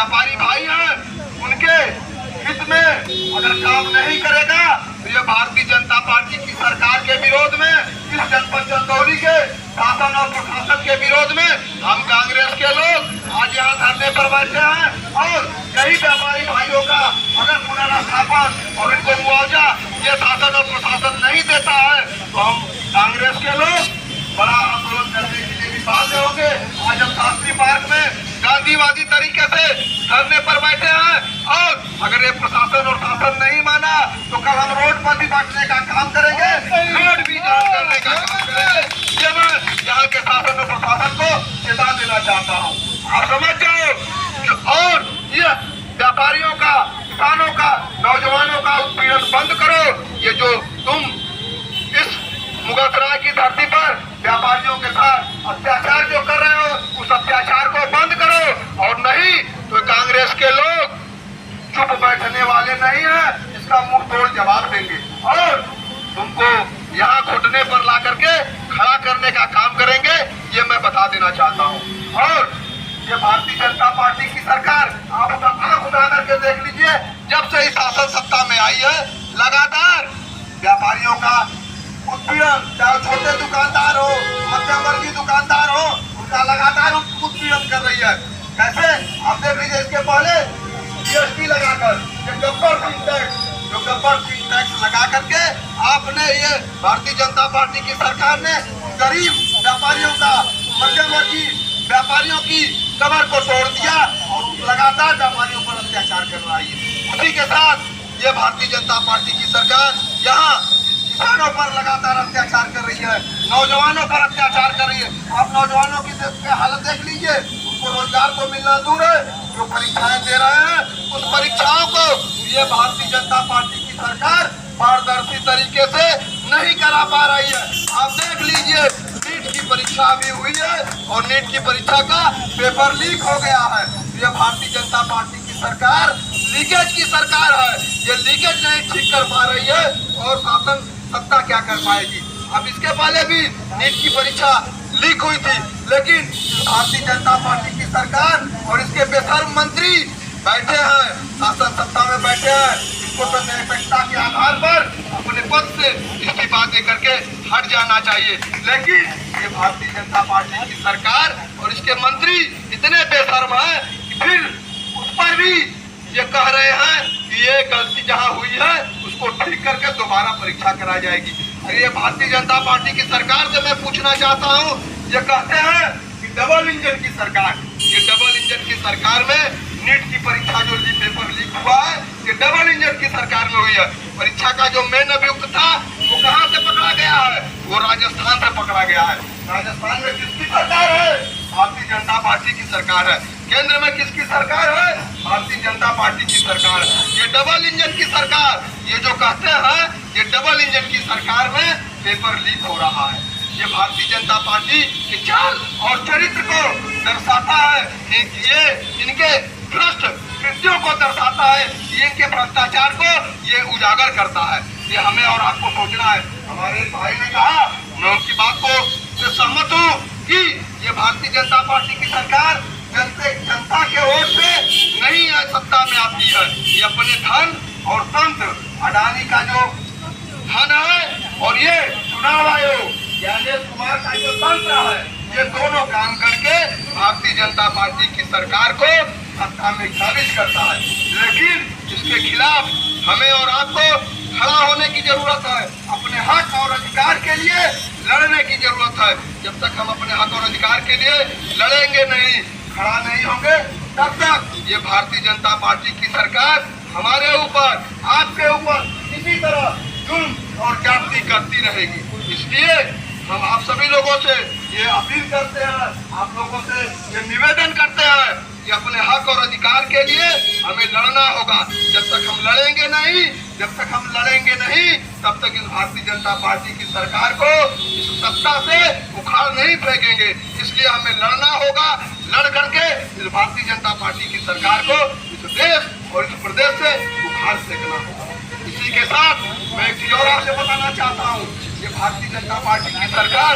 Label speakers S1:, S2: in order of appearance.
S1: व्यापारी भाई हैं, उनके हित में अगर काम नहीं करेगा तो ये भारतीय जनता पार्टी की सरकार के विरोध में, इस जनपद चंदौली के शासन और प्रशासन के विरोध में हम कांग्रेस के लोग आज यहाँ धरने पर बैठे हैं। और यही व्यापारी भाइयों का अगर पुनर्स्थापन और इनको मुआवजा ये शासन और प्रशासन नहीं देता है तो हम कांग्रेस के लोग बड़ा आंदोलन करने के लिए भी बाध्य होंगे। आज हम शास्त्री पार्क में गांधीवादी तरीके से धरने पर बैठे हैं और अगर ये प्रशासन और शासन नहीं माना तो कल हम रोड पर भी बैठने का काम करेंगे, रोड भी जाम करने का काम करेंगे। ये मैं यहाँ के शासन और प्रशासन को चेता देना चाहता हूँ। आप समझ जाओ और ये व्यापारियों का, किसानों का, नौजवानों का उत्पीड़न बंद करो। ये जो तुम इस मुगलसराय की धरती पर व्यापारियों के साथ अत्याचार जो कर रहे हो उस अत्याचार को बंद करो, और नहीं तो कांग्रेस के लोग चुप बैठने वाले नहीं हैं, इसका मुंह तोड़ जवाब देंगे और तुमको यहाँ घुटने पर ला करके खड़ा करने का काम करेंगे। ये मैं बता देना चाहता हूँ। और ये भारतीय जनता पार्टी की सरकार आप आंख उठा करके देख लीजिए, जब से इस शासन सत्ता में आई है लगातार व्यापारियों का उत्पीड़न, चाहे छोटे दुकानदार हो, मध्यम वर्गीय दुकानदार हो, उनका लगातार उत्पीड़न कर रही है। कैसे आप देख लीजिए, इसके पहले जीएसटी लगाकर गब्बर सिंह टैक्स लगा करके आपने ये भारतीय जनता पार्टी की सरकार ने गरीब व्यापारियों का, मध्यम वर्गीय व्यापारियों की कमर को तोड़ दिया और लगातार व्यापारियों पर अत्याचार कर रही है। उसी के साथ ये भारतीय जनता पार्टी की सरकार यहाँ किसानों पर लगातार अत्याचार कर रही है, नौजवानों पर अत्याचार कर रही है। आप नौजवानों की हालत देख लीजिए, उनको रोजगार तो मिलना दूर है, जो परीक्षाएं दे रहे हैं उस परीक्षाओं को ये भारतीय जनता पार्टी की सरकार पारदर्शी तरीके से नहीं करा पा रही है। आप देख लीजिए, नीट की परीक्षा भी हुई है और नीट की परीक्षा का पेपर लीक हो गया है। ये भारतीय जनता पार्टी की सरकार लीकेज की सरकार है, ये लीकेज नहीं ठीक कर पा रही है और शासन सत्ता क्या कर पाएगी। अब इसके पहले भी नीट की परीक्षा लीक हुई थी, लेकिन भारतीय जनता पार्टी की सरकार और इसके बेशर्म मंत्री बैठे हैं, शासन सत्ता में बैठे हैं, इनको तो निरपेक्षता के आधार पर अपने पद से इस्तीफा दे करके हट जाना चाहिए। लेकिन ये भारतीय जनता पार्टी की सरकार और इसके मंत्री इतने बेशर्म हैं कि फिर उस पर भी ये कह रहे हैं कि ये गलती जहां हुई है उसको ठीक करके दोबारा परीक्षा कराई जाएगी। ये भारतीय जनता पार्टी की सरकार से मैं पूछना चाहता हूं, ये कहते हैं कि डबल इंजन की सरकार, ये डबल इंजन की सरकार में नीट की परीक्षा जो पेपर लीक हुआ है ये डबल इंजन की सरकार में हुई है। परीक्षा का जो मेन अभियुक्त था वो कहाँ से पकड़ा गया है? वो राजस्थान से पकड़ा गया है। राजस्थान में किसकी सरकार है? भारतीय जनता पार्टी की सरकार है। केंद्र में किसकी सरकार है? भारतीय जनता पार्टी की सरकार है। ये डबल इंजन की सरकार, ये जो कहते हैं ये डबल इंजन की सरकार में पेपर लीक हो रहा है, ये भारतीय जनता पार्टी के चाल और चरित्र को दर्शाता है, ये इनके भ्रष्ट कृत्यों को दर्शाता है, ये इनके भ्रष्टाचार को ये उजागर करता है। ये हमें और आपको सोचना है। हमारे भाई ने कहा, मैं उनकी बात को से सहमत हूँ कि ये भारतीय जनता पार्टी की सरकार जनता के वोट से नहीं सत्ता में आती है। ये अपने धन और तंत्र, अडानी का जो धन है और ये चुनाव आयोग ज्ञानेश कुमार का जो तंत्र है, ये दोनों काम करके भारतीय जनता पार्टी की सरकार को सत्ता में काबिज करता है। लेकिन इसके खिलाफ हमें और आपको खड़ा होने की जरूरत है, अपने हक और अधिकार के लिए लड़ने की जरूरत है। जब तक हम अपने हक और अधिकार के लिए लड़ेंगे नहीं, खड़ा नहीं होंगे, तब तक ये भारतीय जनता पार्टी की सरकार हमारे ऊपर, आपके ऊपर इसी तरह जुल्म और ज्यादती करती रहेगी। इसलिए हम आप सभी लोगों से ये अपील करते हैं, आप लोगों से ये निवेदन करते हैं कि अपने हक और अधिकार के लिए हमें लड़ना होगा। जब तक हम लड़ेंगे नहीं, तब तक इस भारतीय जनता पार्टी की सरकार को इस सत्ता से उखाड़ नहीं फेंकेंगे। इसलिए हमें लड़ना होगा, लड़ करके इस भारतीय जनता पार्टी की सरकार को इस देश और इस प्रदेश से उखाड़ फेंकना होगा। इसी के साथ मैं एक चीज और आपसे बताना चाहता हूँ, ये भारतीय जनता पार्टी की सरकार